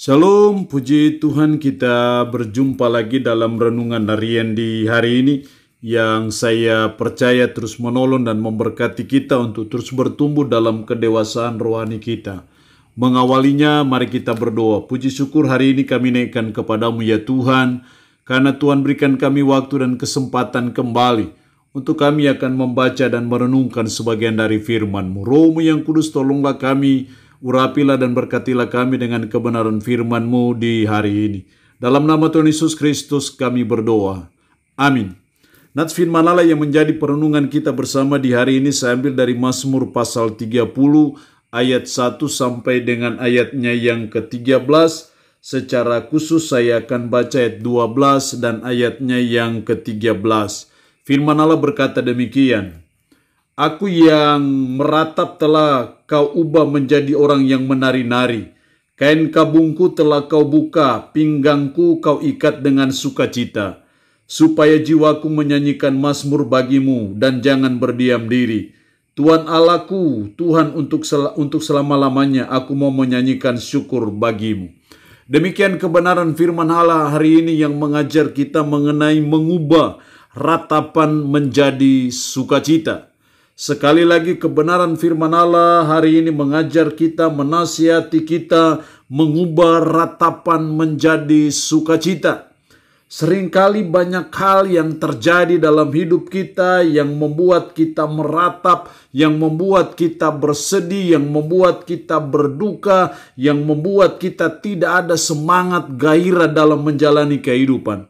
Shalom, puji Tuhan, kita berjumpa lagi dalam renungan harian di hari ini yang saya percaya terus menolong dan memberkati kita untuk terus bertumbuh dalam kedewasaan rohani kita. Mengawalinya, mari kita berdoa. Puji syukur hari ini kami naikkan kepadamu ya Tuhan, karena Tuhan berikan kami waktu dan kesempatan kembali untuk kami akan membaca dan merenungkan sebagian dari firman-Mu. Roh-Mu yang kudus, tolonglah kami, urapilah dan berkatilah kami dengan kebenaran firman-Mu di hari ini. Dalam nama Tuhan Yesus Kristus kami berdoa. Amin. Nats firman Allah yang menjadi perenungan kita bersama di hari ini saya ambil dari Mazmur pasal 30 ayat 1 sampai dengan ayatnya yang ke-13. Secara khusus saya akan baca ayat 12 dan ayatnya yang ke-13. Firman Allah berkata demikian. Aku yang meratap telah kau ubah menjadi orang yang menari-nari. Kain kabungku telah kau buka, pinggangku kau ikat dengan sukacita. Supaya jiwaku menyanyikan mazmur bagimu dan jangan berdiam diri. Tuhan Allahku, Tuhan untuk selama-lamanya aku mau menyanyikan syukur bagimu. Demikian kebenaran firman Allah hari ini yang mengajar kita mengenai mengubah ratapan menjadi sukacita. Sekali lagi kebenaran firman Allah hari ini mengajar kita, menasihati kita mengubah ratapan menjadi sukacita. Seringkali banyak hal yang terjadi dalam hidup kita yang membuat kita meratap, yang membuat kita bersedih, yang membuat kita berduka, yang membuat kita tidak ada semangat gairah dalam menjalani kehidupan.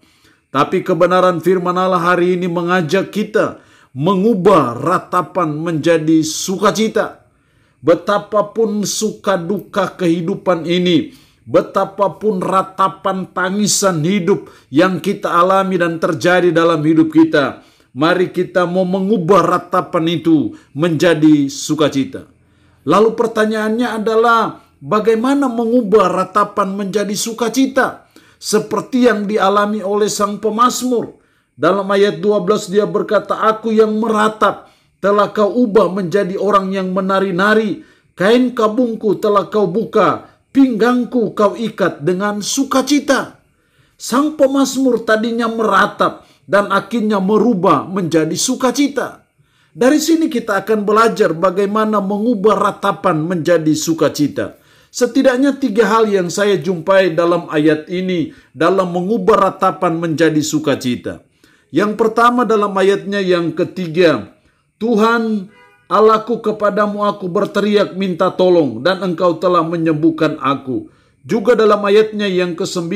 Tapi kebenaran firman Allah hari ini mengajak kita mengubah ratapan menjadi sukacita. Betapapun suka duka kehidupan ini, betapapun ratapan tangisan hidup yang kita alami dan terjadi dalam hidup kita, mari kita mau mengubah ratapan itu menjadi sukacita. Lalu pertanyaannya adalah bagaimana mengubah ratapan menjadi sukacita? Seperti yang dialami oleh sang pemazmur. Dalam ayat 12 dia berkata, aku yang meratap telah kau ubah menjadi orang yang menari-nari. Kain kabungku telah kau buka, pinggangku kau ikat dengan sukacita. Sang pemazmur tadinya meratap dan akhirnya merubah menjadi sukacita. Dari sini kita akan belajar bagaimana mengubah ratapan menjadi sukacita. Setidaknya 3 hal yang saya jumpai dalam ayat ini dalam mengubah ratapan menjadi sukacita. Yang pertama dalam ayatnya yang ketiga, Tuhan Allahku, kepadamu aku berteriak minta tolong dan engkau telah menyembuhkan aku. Juga dalam ayatnya yang ke-9,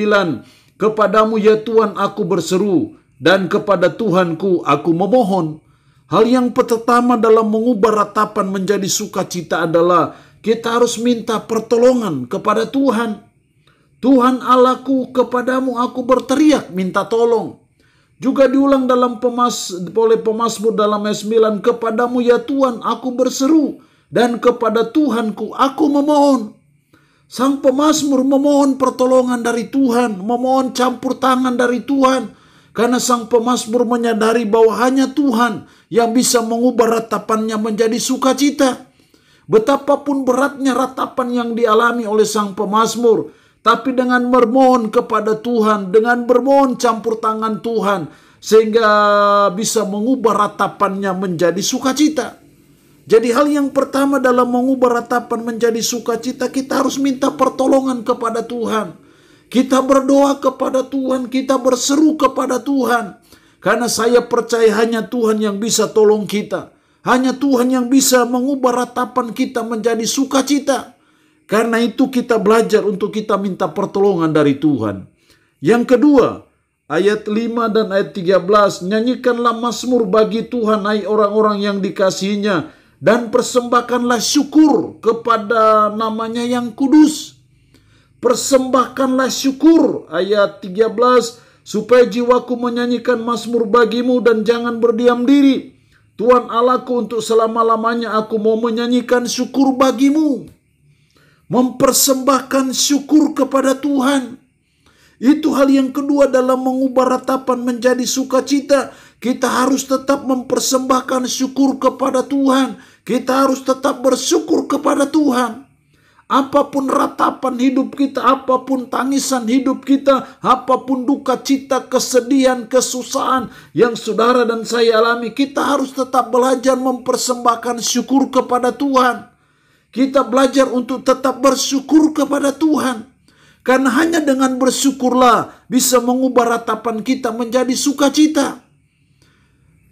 kepadamu ya Tuhan aku berseru dan kepada Tuhanku aku memohon. Hal yang pertama dalam mengubah ratapan menjadi sukacita adalah kita harus minta pertolongan kepada Tuhan. Tuhan Allahku, kepadamu aku berteriak minta tolong. Juga diulang oleh pemazmur dalam ayat 9, kepadamu ya Tuhan aku berseru dan kepada Tuhanku aku memohon. Sang pemazmur memohon pertolongan dari Tuhan, memohon campur tangan dari Tuhan. Karena sang pemazmur menyadari bahwa hanya Tuhan yang bisa mengubah ratapannya menjadi sukacita. Betapapun beratnya ratapan yang dialami oleh sang pemazmur, tapi dengan bermohon kepada Tuhan, dengan bermohon campur tangan Tuhan, sehingga bisa mengubah ratapannya menjadi sukacita. Jadi hal yang pertama dalam mengubah ratapan menjadi sukacita, kita harus minta pertolongan kepada Tuhan. Kita berdoa kepada Tuhan, kita berseru kepada Tuhan. Karena saya percaya hanya Tuhan yang bisa tolong kita. Hanya Tuhan yang bisa mengubah ratapan kita menjadi sukacita. Karena itu kita belajar untuk kita minta pertolongan dari Tuhan. Yang kedua, ayat 5 dan ayat 13. Nyanyikanlah mazmur bagi Tuhan, hai orang-orang yang dikasihinya. Dan persembahkanlah syukur kepada namanya yang kudus. Persembahkanlah syukur, ayat 13. Supaya jiwaku menyanyikan mazmur bagimu dan jangan berdiam diri. Tuhan Allahku, untuk selama-lamanya aku mau menyanyikan syukur bagimu. Mempersembahkan syukur kepada Tuhan. Itu hal yang kedua dalam mengubah ratapan menjadi sukacita. Kita harus tetap mempersembahkan syukur kepada Tuhan. Kita harus tetap bersyukur kepada Tuhan. Apapun ratapan hidup kita, apapun tangisan hidup kita, apapun duka cita, kesedihan, kesusahan yang saudara dan saya alami, kita harus tetap belajar mempersembahkan syukur kepada Tuhan. Kita belajar untuk tetap bersyukur kepada Tuhan. Karena hanya dengan bersyukurlah bisa mengubah ratapan kita menjadi sukacita.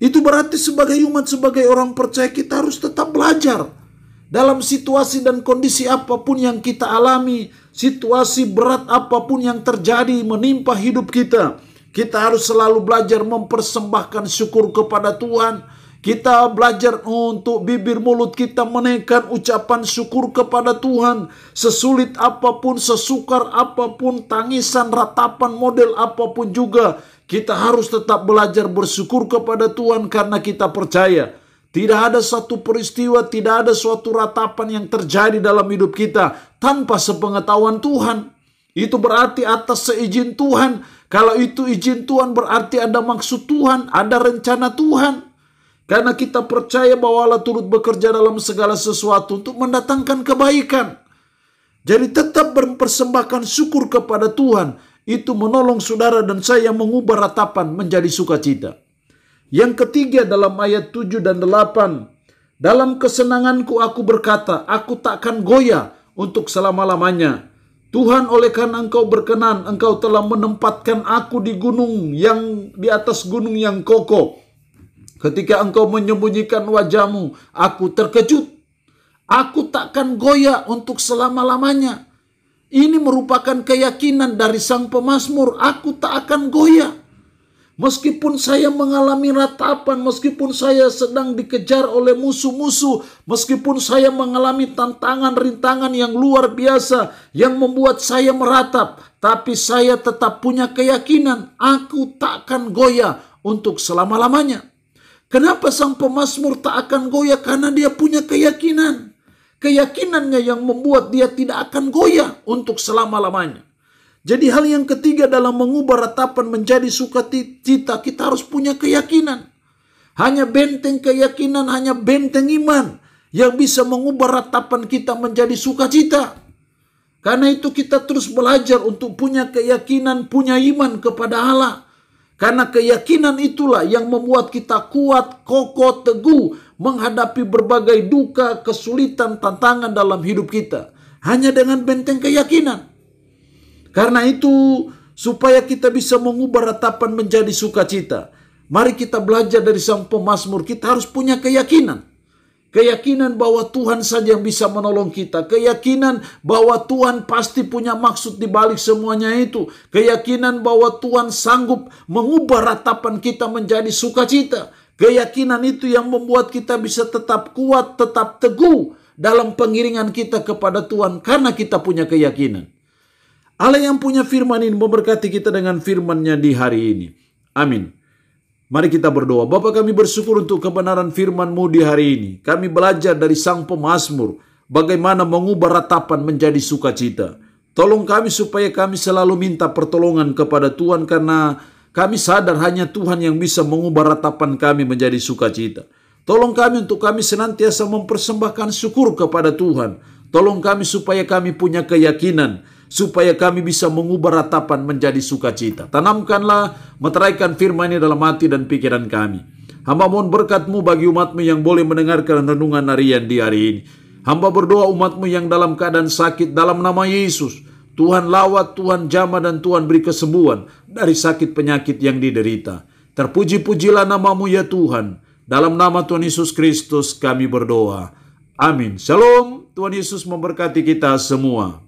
Itu berarti sebagai umat, sebagai orang percaya, kita harus tetap belajar. Dalam situasi dan kondisi apapun yang kita alami, situasi berat apapun yang terjadi menimpa hidup kita, kita harus selalu belajar mempersembahkan syukur kepada Tuhan. Kita belajar untuk bibir mulut kita menaikkan ucapan syukur kepada Tuhan. Sesulit apapun, sesukar apapun, tangisan, ratapan, model apapun juga, kita harus tetap belajar bersyukur kepada Tuhan karena kita percaya tidak ada satu peristiwa, tidak ada suatu ratapan yang terjadi dalam hidup kita tanpa sepengetahuan Tuhan. Itu berarti atas seizin Tuhan. Kalau itu izin Tuhan berarti ada maksud Tuhan, ada rencana Tuhan. Karena kita percaya bahwa Allah turut bekerja dalam segala sesuatu untuk mendatangkan kebaikan. Jadi tetap mempersembahkan syukur kepada Tuhan. Itu menolong saudara dan saya mengubah ratapan menjadi sukacita. Yang ketiga dalam ayat 7 dan 8. Dalam kesenanganku aku berkata, aku takkan goyah untuk selama-lamanya. Tuhan, oleh karena Engkau berkenan, Engkau telah menempatkan aku di gunung yang di atas gunung yang kokoh. Ketika Engkau menyembunyikan wajahmu, aku terkejut. Aku takkan goyah untuk selama-lamanya. Ini merupakan keyakinan dari sang pemazmur, aku tak akan goyah. Meskipun saya mengalami ratapan, meskipun saya sedang dikejar oleh musuh-musuh, meskipun saya mengalami tantangan, rintangan yang luar biasa yang membuat saya meratap, tapi saya tetap punya keyakinan, aku tak akan goyah untuk selama-lamanya. Kenapa sang pemazmur tak akan goyah? Karena dia punya keyakinan. Keyakinannya yang membuat dia tidak akan goyah untuk selama-lamanya. Jadi hal yang ketiga dalam mengubah ratapan menjadi sukacita, kita harus punya keyakinan. Hanya benteng keyakinan, hanya benteng iman yang bisa mengubah ratapan kita menjadi sukacita. Karena itu kita terus belajar untuk punya keyakinan, punya iman kepada Allah. Karena keyakinan itulah yang membuat kita kuat, kokoh, teguh menghadapi berbagai duka, kesulitan, tantangan dalam hidup kita. Hanya dengan benteng keyakinan. Karena itu, supaya kita bisa mengubah ratapan menjadi sukacita, mari kita belajar dari sang pemazmur. Kita harus punya keyakinan. Keyakinan bahwa Tuhan saja yang bisa menolong kita. Keyakinan bahwa Tuhan pasti punya maksud di balik semuanya itu. Keyakinan bahwa Tuhan sanggup mengubah ratapan kita menjadi sukacita. Keyakinan itu yang membuat kita bisa tetap kuat, tetap teguh dalam pengiringan kita kepada Tuhan. Karena kita punya keyakinan. Allah yang punya firman ini memberkati kita dengan firman-Nya di hari ini. Amin. Mari kita berdoa. Bapa, kami bersyukur untuk kebenaran firman-Mu di hari ini. Kami belajar dari sang pemazmur bagaimana mengubah ratapan menjadi sukacita. Tolong kami supaya kami selalu minta pertolongan kepada Tuhan karena kami sadar hanya Tuhan yang bisa mengubah ratapan kami menjadi sukacita. Tolong kami untuk kami senantiasa mempersembahkan syukur kepada Tuhan. Tolong kami supaya kami punya keyakinan, supaya kami bisa mengubah ratapan menjadi sukacita. Tanamkanlah, meteraikan firman ini dalam hati dan pikiran kami. Hamba mohon berkat-Mu bagi umat-Mu yang boleh mendengarkan renungan harian di hari ini. Hamba berdoa umat-Mu yang dalam keadaan sakit, dalam nama Yesus, Tuhan lawat, Tuhan jamah, dan Tuhan beri kesembuhan dari sakit penyakit yang diderita. Terpuji-pujilah nama-Mu ya Tuhan. Dalam nama Tuhan Yesus Kristus kami berdoa. Amin. Shalom. Tuhan Yesus memberkati kita semua.